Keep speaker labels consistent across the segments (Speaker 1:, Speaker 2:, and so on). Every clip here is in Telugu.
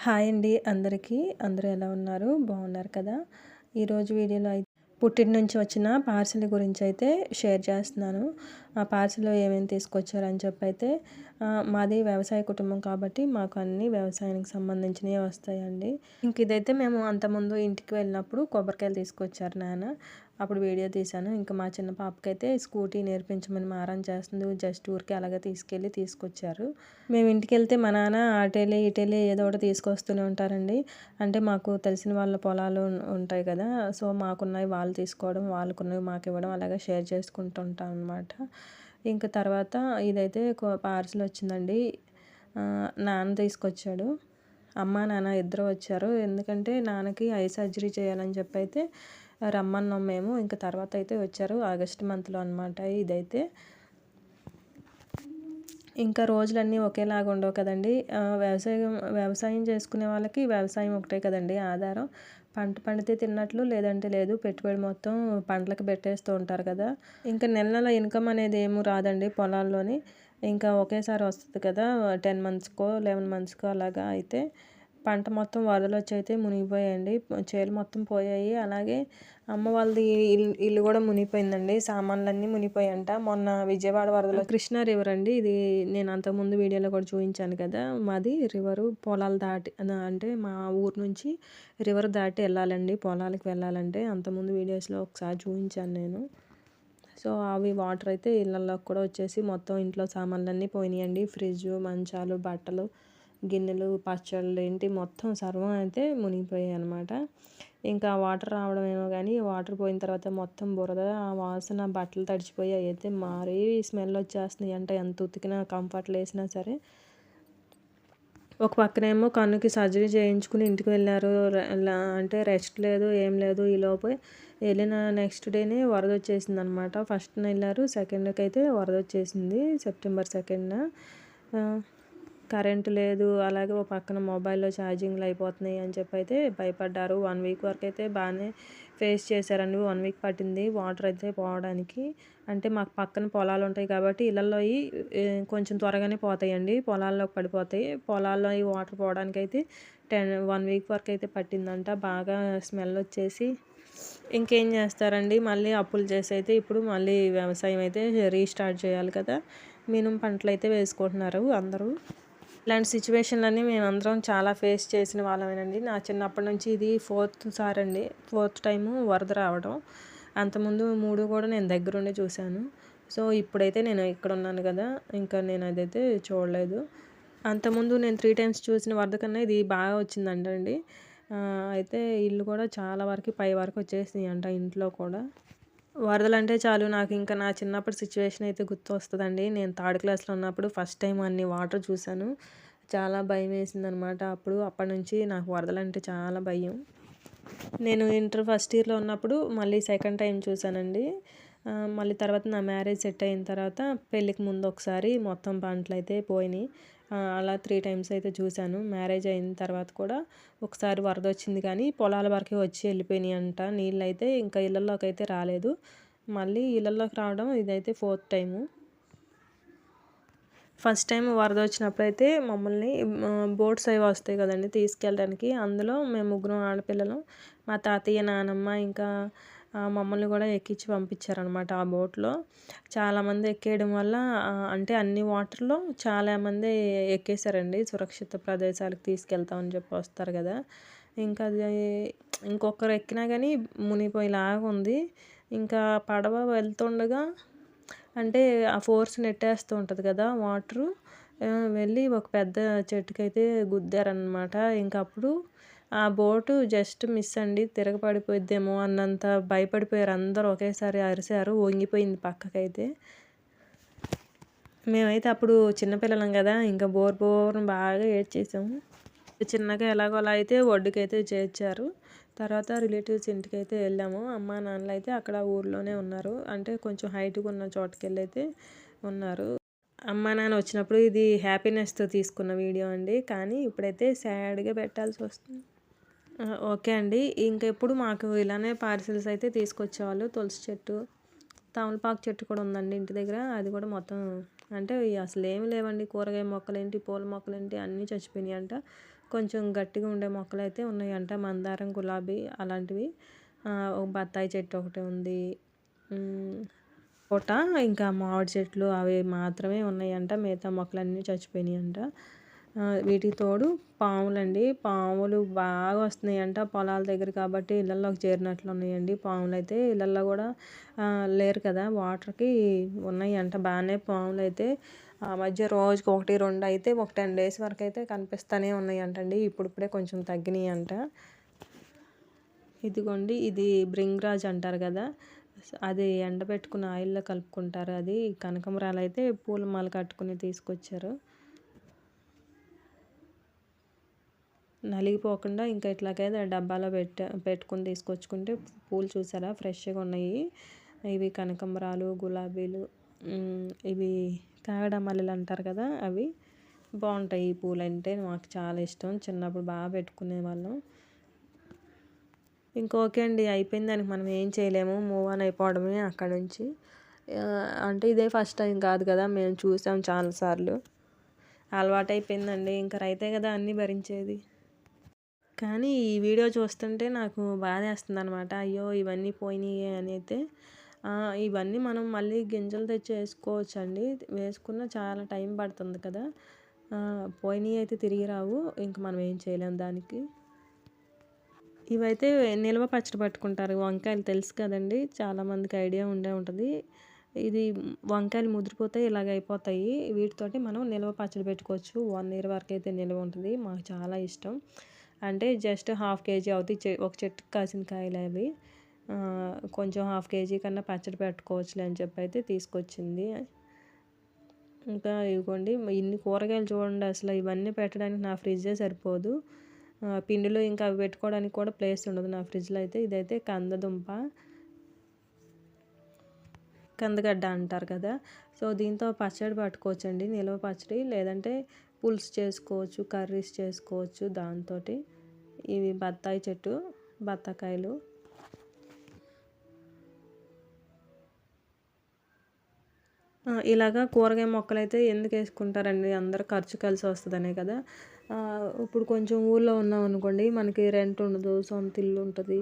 Speaker 1: హాయ్ అండి అందరికీ. అందరూ ఎలా ఉన్నారు? బాగున్నారు కదా? ఈరోజు వీడియోలో పుట్టింటి నుంచి వచ్చిన పార్సిల్ గురించి అయితే షేర్ చేస్తున్నాను. ఆ పార్సిల్‌లో ఏమేమి తీసుకొచ్చారని చెప్పైతే మాది వ్యవసాయ కుటుంబం కాబట్టి మాకు అన్నీ వ్యవసాయానికి సంబంధించినవే వస్తాయండి. ఇంక ఇదైతే మేము అంతకుముందు ఇంటికి వెళ్ళినప్పుడు కొబ్బరికాయలు తీసుకొచ్చారు నాన్న. అప్పుడు వీడియో తీశాను. ఇంకా మా చిన్న పాపకైతే స్కూటీ నేర్పించమని మారం చేస్తుంది. జస్ట్ ఊరికే అలాగే తీసుకొచ్చారు. మేము ఇంటికెళ్తే మా నాన్న అటెళ్ళి ఇటెళ్ళి ఏదో ఒకటి తీసుకొస్తూనే ఉంటారండి. అంటే మాకు తెలిసిన వాళ్ళ పొలాలు ఉంటాయి కదా! సో, మాకున్నవి వాళ్ళు తీసుకోవడం, వాళ్ళకున్నవి మాకివ్వడం అలాగే షేర్ చేసుకుంటూ ఉంటాం అనమాట. ఇంక తర్వాత ఇదైతే పార్సిల్ వచ్చిందండి. నాన్న తీసుకొచ్చాడు. అమ్మ, నాన్న ఇద్దరు వచ్చారు. ఎందుకంటే నాన్నకి ఐ సర్జరీ చేయాలని చెప్పైతే రమ్మన్నాం మేము. ఇంక తర్వాత అయితే వచ్చారు. ఆగస్ట్ మంత్‌లో అనమాట ఇదైతే. ఇంకా రోజులన్నీ ఒకేలాగా ఉండవు కదండీ. వ్యవసాయం చేసుకునే వాళ్ళకి వ్యవసాయం ఒకటే కదండీ ఆధారం. పంట పండితే తిన్నట్లు, లేదంటే లేదు. పెట్టుబడి మొత్తం పంటలకు పెట్టేస్తూ ఉంటారు కదా! ఇంకా నెల నెల ఇన్‌కమ్ అనేది ఏమి రాదండి పొలాల్లోని. ఇంకా ఒకేసారి వస్తది కదా! 10 మంత్స్‌కో, 11 మంత్స్‌కో అలాగా అయితే పంట మొత్తం వరదలొచ్చి అయితే మునిగిపోయాయండి. చేలు మొత్తం పోయాయి. అలాగే అమ్మ వాళ్ళది ఇల్లు కూడా మునిగిపోయిందండి. సామాన్లన్నీ మునిగిపోయాయంట. మొన్న విజయవాడ వరదలో కృష్ణా రివర్ అండి. ఇది నేను అంతకుముందు వీడియోలో కూడా చూపించాను కదా! మాది రివరు పొలాలు దాటి అంటే మా ఊరు నుంచి రివర్ దాటి వెళ్ళాలండి పొలాలకు వెళ్ళాలంటే. అంతకుముందు వీడియోస్‌లో ఒకసారి చూపించాను నేను. సో, అవి వాటర్ అయితే ఇళ్ళల్లోకి కూడా వచ్చేసి మొత్తం ఇంట్లో సామాన్లన్నీ పోయినాయండి. ఫ్రిడ్జు, మంచాలు, బట్టలు, గిన్నెలు, పచ్చళ్ళు ఏంటి మొత్తం సర్వం అయితే మునిగిపోయాయన్నమాట. ఇంకా వాటర్ రావడం ఏమో గానీ వాటర్ పోయిన తర్వాత మొత్తం బురద, ఆ వాసన బట్టలు తడిచిపోయి అయితే మరీ స్మెల్ వచ్చేస్తున్నాయి. అంటే ఎంత ఉతికినా కంఫర్ట్‌లో వేసినా సరే. ఒక పక్కనేమో కన్నుకి సర్జరీ చేయించుకుని ఇంటికి వెళ్ళారు. అంటే రెస్ట్ లేదు, ఏం లేదు. ఈలోపు వెళ్ళిన నెక్స్ట్ డేనే వరదొచ్చేసిందనమాట. ఫస్ట్‌న వెళ్ళారు. సెకండ్‌కైతే వరదొచ్చేసింది. సెప్టెంబర్ 2న. కరెంట్ లేదు. అలాగే ఒక పక్కన మొబైల్‌లో ఛార్జింగ్‌లు అయిపోతున్నాయి అని చెప్పైతే భయపడ్డారు. 1 వీక్ వరకైతే బాగానే ఫేస్ చేశారండి. 1 వీక్ పట్టింది వాటర్ అయితే పోవడానికి. అంటే మాకు పక్కన పొలాలు ఉంటాయి కాబట్టి ఇళ్ళల్లోయి కొంచెం త్వరగానే పోతాయండి. పొలాల్లోకి పడిపోతాయి. పొలాల్లో ఈ వాటర్ పోవడానికైతే 1 వీక్ వరకు అయితే పట్టిందంట. బాగా స్మెల్ వచ్చేసి ఇంకేం చేస్తారండి. మళ్ళీ అప్పులు చేసి అయితే ఇప్పుడు మళ్ళీ వ్యవసాయం అయితే రీస్టార్ట్ చేయాలి కదా! మినుము పంటలైతే వేసుకుంటున్నారు అందరూ. ఇలాంటి సిచ్యువేషన్‌లన్నీ మేమందరం చాలా ఫేస్ చేసిన వాళ్ళమేనండి. నా చిన్నప్పటి నుంచి ఇది ఫోర్త్ టైము వరద రావడం. అంతకుముందు 3 కూడా నేను దగ్గరుండి చూశాను. సో, ఇప్పుడైతే నేను ఇక్కడున్నాను కదా! ఇంకా నేను అదైతే చూడలేదు. అంతకుముందు నేను 3 టైమ్స్ చూసిన వరద కన్నా ఇది బాగా వచ్చిందంటండి. అయితే ఇల్లు కూడా చాలా వరకు పై వరకు వచ్చేసినాయంట ఇంట్లో కూడా. వరదలంటే చాలు నాకింక నా చిన్నప్పటి సిచ్యువేషన్ అయితే గుర్తొస్తదండి. నేను థర్డ్ క్లాస్‌లో ఉన్నప్పుడు ఫస్ట్ టైం అన్ని వాటర్ చూశాను. చాలా భయమేసిందనమాట అప్పుడు. అప్పటినుంచి నాకు వరదలంటే చాలా భయం. నేను ఇంటర్ ఫస్ట్ ఇయర్‌లో ఉన్నప్పుడు మళ్ళీ సెకండ్ టైం చూశానండి. మళ్ళీ తర్వాత నా మ్యారేజ్ సెట్ అయిన తర్వాత పెళ్ళికి ముందు ఒకసారి మొత్తం పంటలైతే పోయినాయి. అలా 3 టైమ్స్ అయితే చూశాను. మ్యారేజ్ అయిన తర్వాత కూడా ఒకసారి వరదొచ్చింది కానీ పొలాల వరకే వచ్చి వెళ్ళిపోయినాయంట నీళ్ళైతే. ఇంకా ఇళ్ళల్లోకైతే రాలేదు. మళ్ళీ ఇళ్ళల్లోకి రావడం ఇదైతే ఫోర్త్ టైము. ఫస్ట్ టైం వరదొచ్చినప్పుడైతే మమ్మల్ని బోట్స్ అవి వస్తాయి కదండీ తీసుకెళ్ళడానికి. అందులో మేము ముగ్గురం ఆడపిల్లలం. మా తాతయ్య, నానమ్మ ఇంకా మమ్మల్ని కూడా ఎక్కించి పంపించారనమాట ఆ బోట్‌లో. చాలామంది ఎక్కేయడం వల్ల అంటే అన్ని వాటర్‌లో చాలామంది ఎక్కేసారండి. సురక్షిత ప్రదేశాలకు తీసుకెళ్తామని చెప్పి వస్తారు కదా! ఇంకా అది ఇంకొకరు ఎక్కినా కానీ మునిగిపోయేలాగా ఉంది. ఇంకా పడవ వెళ్తుండగా అంటే ఆ ఫోర్స్ నెట్టేస్తూ ఉంటది కదా వాటరు. వెళ్ళి ఒక పెద్ద చెట్టుకైతే గుద్దారనమాట. ఇంక అప్పుడు ఆ బోటు జస్ట్ మిస్ అండి. తిరగబడిపోయిద్దేమో అన్నంత భయపడిపోయారు అందరూ. ఒకేసారి అరిసారు. వంగిపోయింది పక్కకైతే. మేమైతే అప్పుడు చిన్న పిల్లలం కదా! ఇంకా బోరున బాగా ఏడ్చేసాము. చిన్నగా ఎలాగోలా అయితే ఒడ్డుకైతే చేర్చారు. తర్వాత రిలేటివ్స్ ఇంటికైతే వెళ్ళాము. అమ్మా, నాన్నలైతే అక్కడ ఊర్లోనే ఉన్నారు. అంటే కొంచెం హైట్‌గా ఉన్న చోటుకెళ్ళైతే ఉన్నారు. అమ్మా, నాన్న వచ్చినప్పుడు ఇది హ్యాపీనెస్‌తో తీసుకున్న వీడియో అండి. కానీ ఇప్పుడైతే సాడ్‌గా పెట్టాల్సొస్తుంది. ఓకే అండి. ఇంకెప్పుడు మాకు ఇలానే పార్సిల్స్ అయితే తీసుకొచ్చేవాళ్ళు. తులసి చెట్టు, తమలపాకు చెట్టు కూడా ఉందండి ఇంటి దగ్గర. అది కూడా మొత్తం అంటే అసలేమి లేవండి. కూరగాయ మొక్కలేంటి, పూల మొక్కలేంటి అన్నీ చచ్చిపోయినాయంట. కొంచెం గట్టిగా ఉండే మొక్కలైతే ఉన్నాయంట. మందారం, గులాబీ అలాంటివి. ఒక బత్తాయి చెట్టు ఒకటి ఉంది. హ్మ్. పూట ఇంకా మామిడి చెట్లు అవి మాత్రమే ఉన్నాయంట. మిగతా మొక్కలన్నీ చచ్చిపోయినాయంట. వీటికి తోడు పాములండి. పాములు బాగా వస్తున్నాయంట పొలాల దగ్గర కాబట్టి ఇళ్ళల్లోకి చేరినట్లున్నాయండి. పాములైతే ఇళ్ళల్లో కూడా లేరు కదా! వాటర్‌కి ఉన్నాయంట బానే పాములైతే. ఆ మధ్య రోజుకి 1, 2 అయితే ఒక 10 డేస్ వరకైతే కనిపిస్తానే ఉన్నాయంటండి. ఇప్పుడిప్పుడే కొంచెం తగ్గినాయంట. ఇదిగోండి ఇది భృంగరాజ్ అంటారు కదా! అది ఎండబెట్టుకుని ఆయిల్‌లో కలుపుకుంటారు. అది కనకంబరాలైతే పూలమాల కట్టుకుని తీసుకొచ్చారు. నలిగిపోకుండా ఇంకా ఇట్లాగైతే డబ్బాలో పెట్టుకొని తీసుకొచ్చుకుంటే పూలు చూసారా ఫ్రెష్‌గా ఉన్నాయి. ఇవి కనకంబరాలు, గులాబీలు, ఇవి కాగడ మల్లెలు అంటారు కదా! అవి బాగుంటాయి. ఈ పూలంటే మాకు చాలా ఇష్టం. చిన్నప్పుడు బాగా పెట్టుకునేవాళ్ళం. ఇంక ఓకే అండి. అయిపోయింది. దానికి మనం ఏం చేయలేము. మూవ్ ఆన్ అయిపోవడమే అక్కడ నుంచి. అంటే ఇదే ఫస్ట్ టైం కాదు కదా! మేము చూసాం చాలా సార్లు. అలవాటైపోయిందండి. ఇంక రైతే కదా అన్నీ భరించేది. కానీ ఈ వీడియో చూస్తుంటే నాకు బాధేస్తుందనమాట. అయ్యో! ఇవన్నీ పోయినాయే అని అయితే. ఇవన్నీ మనం మళ్ళీ గింజలు తెచ్చి వేసుకోవచ్చండి. వేసుకున్న చాలా టైం పడుతుంది కదా! పోయినయి అయితే తిరిగి రావు. ఇంక మనం ఏం చేయలేం దానికి. ఇవైతే నిల్వ పచ్చడి పట్టుకుంటారు. వంకాయలు తెలుసు కదండీ! చాలామందికి ఐడియా ఉండే ఉంటది. ఇది వంకాయలు ముదిరిపోతే ఇలాగ అయిపోతాయి. వీటితోటి మనం నిల్వ పచ్చడి పెట్టుకోవచ్చు. 1 ఇయర్ వరకైతే నిల్వ ఉంటది. మాకు చాలా ఇష్టం. అంటే జస్ట్ హాఫ్ కేజీ అవుతాయి. ఒక చెట్టుకి కాసిన కాయలు అవి. కొంచెం హాఫ్ కేజీ కన్నా పచ్చడి పెట్టుకోవచ్చులే అని చెప్పి అయితే తీసుకొచ్చింది. ఇంకా ఇదిగోండి ఇన్ని కూరగాయలు చూడండి అసలు ఇవన్నీ పెట్టడానికి నా ఫ్రిడ్జే సరిపోదు. పిండిలో ఇంకా అవి పెట్టుకోవడానికి కూడా ప్లేస్ ఉండదు నా ఫ్రిడ్జ్‌లో అయితే. ఇదైతే కందగడ్డ అంటారు కదా! సో, దీంతో పచ్చడి పట్టుకోవచ్చండి. నిల్వ పచ్చడి. లేదంటే పులుసు చేసుకోవచ్చు. కర్రీస్ చేసుకోవచ్చు దాంతోటి. ఇవి బత్తాయి చెట్టు, బత్తాకాయలు. ఇలాగా కూరగాయ మొక్కలైతే ఎందుకు వేసుకుంటారండి? అందరూ ఖర్చు కలిసి వస్తదనే కదా! ఇప్పుడు కొంచెం ఊర్లో ఉన్నామనుకోండి, మనకి రెంట్ ఉండదు, సొంత ఇల్లు ఉంటది.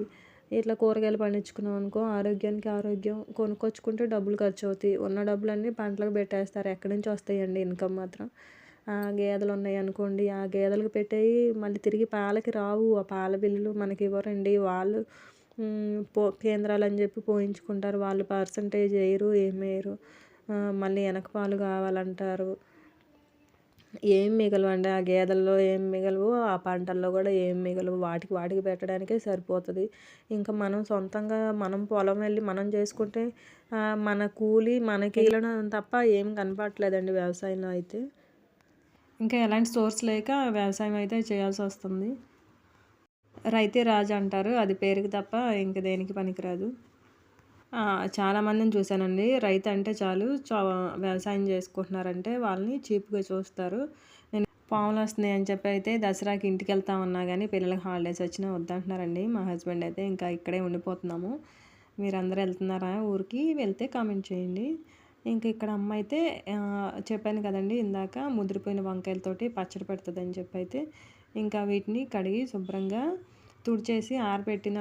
Speaker 1: ఇట్లా కూరగాయలు పండించుకున్నాం అనుకో ఆరోగ్యానికి ఆరోగ్యం. కొనుక్కొచ్చుకుంటే డబ్బులు ఖర్చు అవుతాయి. ఉన్న డబ్బులన్నీ పంటలకు పెట్టేస్తారు. ఎక్కడి నుంచి వస్తాయండి ఇన్‌కమ్ మాత్రం. గేదెలు ఉన్నాయనుకోండి, ఆ గేదెలకు పెట్టేయి మళ్ళీ తిరిగి పాలకి రావు. ఆ పాల బిల్లులు మనకి ఇవ్వరండి. వాళ్ళు కేంద్రాలని చెప్పి పోయించుకుంటారు. వాళ్ళు పర్సెంటేజ్ ఎయ్యరు, ఏమెయ్యరు. మళ్ళీ వెనక పాలు కావాలంటారు. ఏం మిగలవండి. ఆ గేదెల్లో ఏం మిగలవు. ఆ పంటల్లో కూడా ఏం మిగలవు. వాటికి పెట్టడానికే సరిపోతది. ఇంకా మనం సొంతంగా మనం పొలం వెళ్ళి మనం చేసుకుంటే మన కూలి మనకి మిగలడం తప్ప ఏం కనపడట్లేదండి వ్యవసాయంలో అయితే. ఇంకా ఎలాంటి సోర్స్ లేక వ్యవసాయం అయితే చేయాల్సొస్తుంది. రైతే రాజు అంటారు. అది పేరుకి తప్ప ఇంక దేనికి పనికిరాదు. చాలామందిని చూశానండి. రైతు అంటే చాలు వ్యవసాయం చేసుకుంటున్నారంటే వాళ్ళని చీప్‌గా చూస్తారు. నేను పాములొస్తున్నాయి అని చెప్పి అయితే దసరాకి ఇంటికెళ్తామన్నా గానీ పిల్లలకి హాలిడేస్ వచ్చినా వద్దంటున్నారండి. మా హస్బెండ్ అయితే ఇంకా ఇక్కడే ఉండిపోతున్నాము. మీరందరూ వెళ్తున్నారా ఊరికి? వెళ్తే కామెంట్ చేయండి. ఇంక ఇక్కడ అమ్మ అయితే చెప్పాను కదండీ ఇందాక ముదిరిపోయిన వంకాయలతోటి పచ్చడి పెడతదని చెప్పైతే ఇంకా వీటిని కడిగి శుభ్రంగా తుడిచేసి ఆరబెట్టిన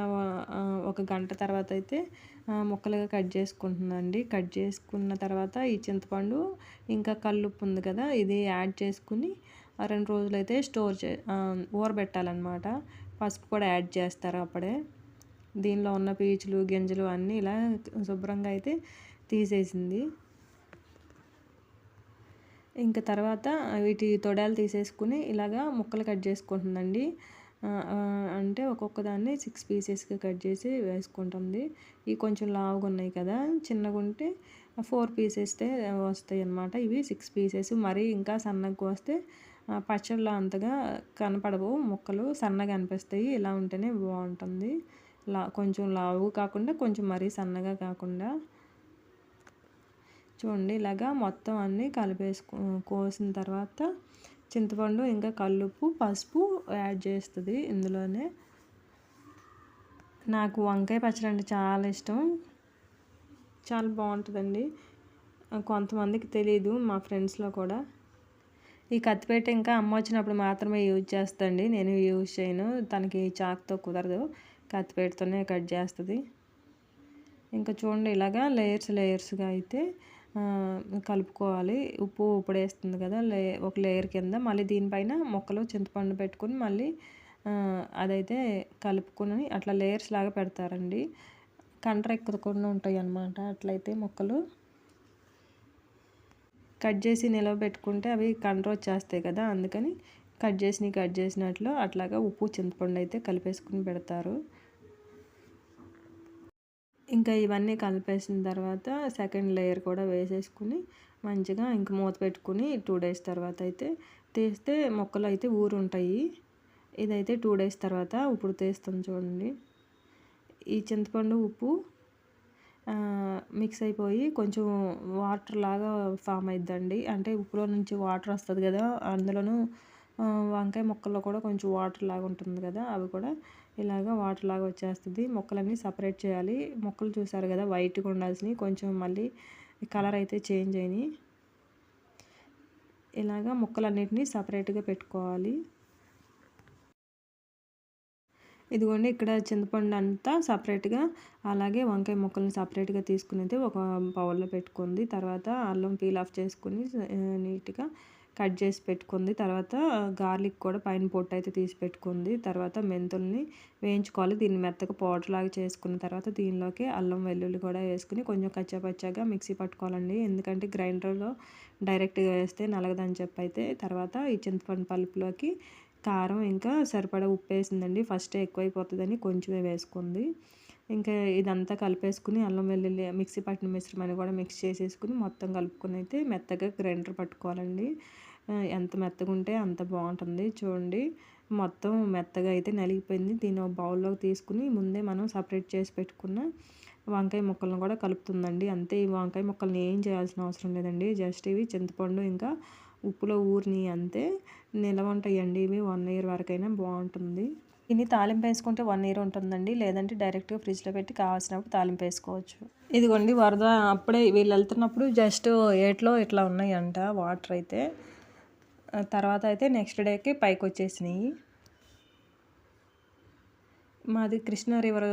Speaker 1: ఒక గంట తర్వాత అయితే ముక్కలుగా కట్ చేసుకుంటుందండి. కట్ చేసుకున్న తర్వాత ఈ చింతపండు ఇంకా కల్లుప్పు ఉంది కదా! ఇది యాడ్ చేసుకుని 2 రోజులైతే ఊరబెట్టాలన్నమాట. పసుపు కూడా యాడ్ చేస్తారు అప్పుడే. దీనిలో ఉన్న పీచులు, గింజలు అన్నీ ఇలా శుభ్రంగా అయితే తీసేసింది. ఇంక తర్వాత వీటి తొడాలు తీసేసుకుని ఇలాగా ముక్కలు కట్ చేసుకుంటుందండి. అంటే ఒక్కొక్క దాన్ని 6 పీసెస్‌గా కట్ చేసి వేసుకుంటుంది. ఇవి కొంచెం లావుగా ఉన్నాయి కదా! చిన్నగుంటే 4 పీసెస్తే వస్తాయన్నమాట. ఇవి 6 పీసెస్. మరీ ఇంకా సన్నగా కోస్తే పచ్చడిలో అంతగా కనపడవు ముక్కలు. సన్నగా అనిపిస్తాయి. ఇలా ఉంటేనే బాగుంటుంది. కొంచెం లావు కాకుండా కొంచెం మరీ సన్నగా కాకుండా. చూడండి ఇలాగా మొత్తం అన్నీ కోసిన తర్వాత చింతపండు ఇంకా కల్లుప్పు, పసుపు యాడ్ చేస్తుంది ఇందులోనే. నాకు వంకాయ పచ్చడి అంటే చాలా ఇష్టం. చాలా బాగుంటుందండి. కొంతమందికి తెలీదు మా ఫ్రెండ్స్‌లో కూడా. ఈ కత్తిపీట ఇంకా అమ్మ వచ్చినప్పుడు మాత్రమే యూజ్ చేస్తండి, నేను యూజ్ చేయను. తనకి చాక్తో కుదరదు, కత్తిపీటతోనే కట్ చేస్తుంది. ఇంకా చూడండి ఇలాగా లేయర్స్గా అయితే కలుపుకోవాలి. ఉప్పు ఇప్పుడేస్తుంది కదా, ఒక లేయర్ కింద మళ్ళీ దీనిపైన మొక్కలు చింతపండు పెట్టుకుని మళ్ళీ అదైతే కలుపుకొని అట్లా లేయర్స్ లాగా పెడతారండి. కంట్ర ఎక్కకుండా ఉంటాయి అన్నమాట. అట్లయితే మొక్కలు కట్ చేసి నిలవబెట్టుకుంటే అవి కంట్ర వచ్చేస్తాయి కదా, అందుకని కట్ చేసినట్లు అట్లాగా ఉప్పు చింతపండు అయితే కలిపేసుకుని పెడతారు. ఇంకా ఇవన్నీ కలిపేసిన తర్వాత సెకండ్ లేయర్ కూడా వేసేసుకుని మంచిగా ఇంక మూత పెట్టుకుని 2 డేస్ తర్వాత అయితే తీస్తే మొక్కలు అయితే ఊరుంటాయి. ఇదైతే 2 డేస్ తర్వాత ఇప్పుడు తీస్తాం చూడండి. ఈ చింతపండు ఉప్పు మిక్స్ అయిపోయి కొంచెం వాటర్ లాగా ఫామ్ అయిద్దండి. అంటే ఉప్పులో నుంచి వాటర్ వస్తుంది కదా, అందులోనూ వంకాయ మొక్కల్లో కూడా కొంచెం వాటర్ లాగా ఉంటుంది కదా, అవి కూడా ఇలాగ వాటర్ లాగా వచ్చేస్తుంది. మొక్కలన్నీ సపరేట్ చేయాలి. మొక్కలు చూసారు కదా వైట్గా ఉండాల్సినవి కొంచెం మళ్ళీ కలర్ అయితే చేంజ్ అయినాయి. ఇలాగ మొక్కలన్నిటినీ సపరేట్గా పెట్టుకోవాలి. ఇదిగోండి ఇక్కడ చింతపండు అంతా సపరేట్గా, అలాగే వంకాయ ముక్కల్ని సపరేట్గా తీసుకుని అయితే ఒక బౌల్లో పెట్టుకుంది. తర్వాత అల్లం పీల్ ఆఫ్ చేసుకుని నీట్గా కట్ చేసి పెట్టుకుంది. తర్వాత గార్లిక్ కూడా పైన పొట్టు అయితే తీసి పెట్టుకుంది. తర్వాత మెంతుల్ని వేయించుకోవాలి. దీన్ని మెత్తగా పౌడర్ లాగా చేసుకున్న తర్వాత దీనిలోకి అల్లం వెల్లుల్లి కూడా వేసుకుని కొంచెం కచ్చాపచ్చాగా మిక్సీ పట్టుకోవాలండి. ఎందుకంటే గ్రైండర్లో డైరెక్ట్గా వేస్తే నలగదని చెప్పి అయితే తర్వాత ఈ చింతపండు పలుపులోకి కారం ఇంకా సరిపడా ఉప్పు వేసిందండి. ఫస్ట్ ఎక్కువైపోతుందని కొంచెమే వేసుకుంది. ఇంకా ఇదంతా కలిపేసుకుని అల్లం వెల్లుల్లి మిక్సీ పట్టిన మిశ్రమాన్ని కూడా మిక్స్ చేసేసుకుని మొత్తం కలుపుకొని అయితే మెత్తగా గ్రైండర్ పట్టుకోవాలండి. ఎంత మెత్తగా ఉంటే అంత బాగుంటుంది. చూడండి మొత్తం మెత్తగా అయితే నలిగిపోయింది. దీన్ని ఒక బౌల్లోకి తీసుకుని ముందే మనం సపరేట్ చేసి పెట్టుకున్న వంకాయ ముక్కలను కూడా కలుపుతుందండి. అంతే, ఈ వంకాయ ముక్కల్ని ఏం చేయాల్సిన అవసరం లేదండి. జస్ట్ ఇవి చింతపండు ఇంకా ఉప్పులో ఊరిని అంతే, నిలవ ఉంటాయండి. ఇవి 1 ఇయర్ వరకైనా బాగుంటుంది. దీన్ని తాలింపు వేసుకుంటే 1 ఇయర్ ఉంటుందండి. లేదంటే డైరెక్ట్గా ఫ్రిడ్జ్లో పెట్టి కావాల్సినప్పుడు తాలింపు వేసుకోవచ్చు. ఇదిగోండి వరద అప్పుడే వీళ్ళు వెళ్తున్నప్పుడు జస్ట్ ఏట్లో ఇట్లా ఉన్నాయంట వాటర్ అయితే. తర్వాత అయితే నెక్స్ట్ డేకి పైకి వచ్చేసినాయి. మాది కృష్ణా రివర్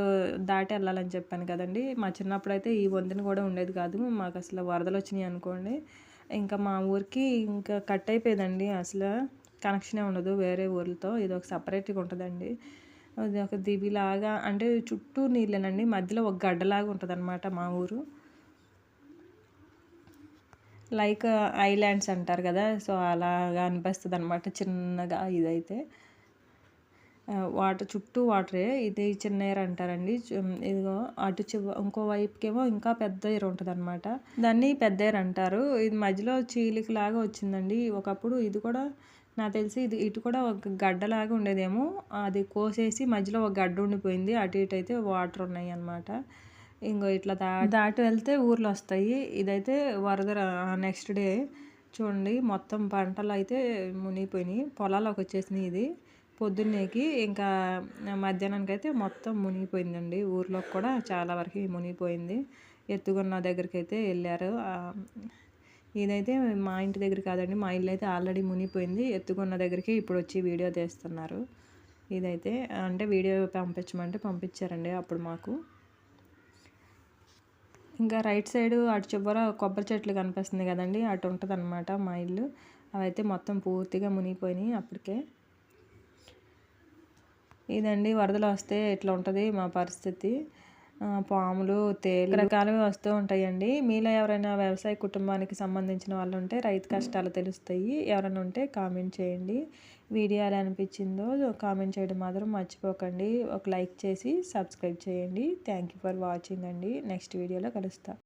Speaker 1: దాటి వెళ్ళాలని చెప్పాను కదండి. మా చిన్నప్పుడు అయితే ఈ వంతెన కూడా ఉండేది కాదు. మాకు అసలు వరదలు వచ్చినాయి అనుకోండి, ఇంకా మా ఊరికి ఇంకా కట్ అయిపోయేదండి. అసలు కనెక్షనే ఉండదు వేరే ఊర్లతో. ఇది ఒక సపరేట్గా ఉంటుందండి. అది ఒక దివిలాగా, అంటే చుట్టూ నీళ్ళేనండి, మధ్యలో ఒక గడ్డలాగా ఉంటుంది అనమాట మా ఊరు. లైక్ ఐలాండ్స్ అంటారు కదా, సో అలాగా అనిపిస్తుంది అనమాట చిన్నగా. ఇదైతే వాటర్ చుట్టూ వాటరే. ఇది చిన్న ఏరు అంటారండి. ఇదిగో అటు ఇంకో వైపుకేమో ఇంకా పెద్ద ఏరు ఉంటుంది అనమాట, దాన్ని పెద్ద ఏరు అంటారు. ఇది మధ్యలో చీలిక లాగా వచ్చిందండి. ఒకప్పుడు ఇది కూడా నాకు తెలిసి ఇటు కూడా ఒక గడ్డలాగా ఉండేదేమో, అది కోసేసి మధ్యలో ఒక గడ్డ ఉండిపోయింది. అటు ఇటు అయితే వాటర్ ఉన్నాయి అన్నమాట. ఇంకో ఇట్లా దాటి వెళ్తే ఊర్లు వస్తాయి. ఇదైతే వరద నెక్స్ట్ డే చూడండి మొత్తం పంటలు అయితే మునిగిపోయినాయి, పొలాల్లోకి వచ్చేసినాయి. ఇది పొద్దున్నేకి ఇంకా మధ్యాహ్నానికి అయితే మొత్తం మునిగిపోయిందండి. ఊర్లోకి కూడా చాలా వరకు మునిగిపోయింది. ఎత్తుకున్న దగ్గరికి అయితే వెళ్ళారు. ఇదైతే మా ఇంటి దగ్గర కాదండి, మా ఇల్లు అయితే ఆల్రెడీ మునిగిపోయింది. ఎత్తుకున్న దగ్గరికి ఇప్పుడు వచ్చి వీడియో తీస్తున్నారు. ఇదైతే అంటే వీడియో పంపించమంటే పంపించారండి అప్పుడు మాకు. ఇంకా రైట్ సైడ్ అటు చివర కొబ్బరి చెట్లు కనిపిస్తుంది కదండి, అటు ఉంటుంది అనమాట మా ఇల్లు. అవైతే మొత్తం పూర్తిగా మునిగిపోయినాయి అప్పటికే. ఇదండి వరదలు వస్తే ఇట్లా ఉంటుంది మా పరిస్థితి. పాములు, తేలు రకరకాలుగా వస్తూ ఉంటాయండి. మీలో ఎవరైనా వ్యవసాయ కుటుంబానికి సంబంధించిన వాళ్ళు ఉంటే రైతు కష్టాలు తెలుస్తాయి. ఎవరైనా ఉంటే కామెంట్ చేయండి. వీడియో ఎలా అనిపించిందో కామెంట్ చేయడం మాత్రం మర్చిపోకండి. ఒక లైక్ చేసి సబ్స్క్రైబ్ చేయండి. థ్యాంక్ యూ ఫర్ వాచింగ్ అండి. నెక్స్ట్ వీడియోలో కలుస్తా.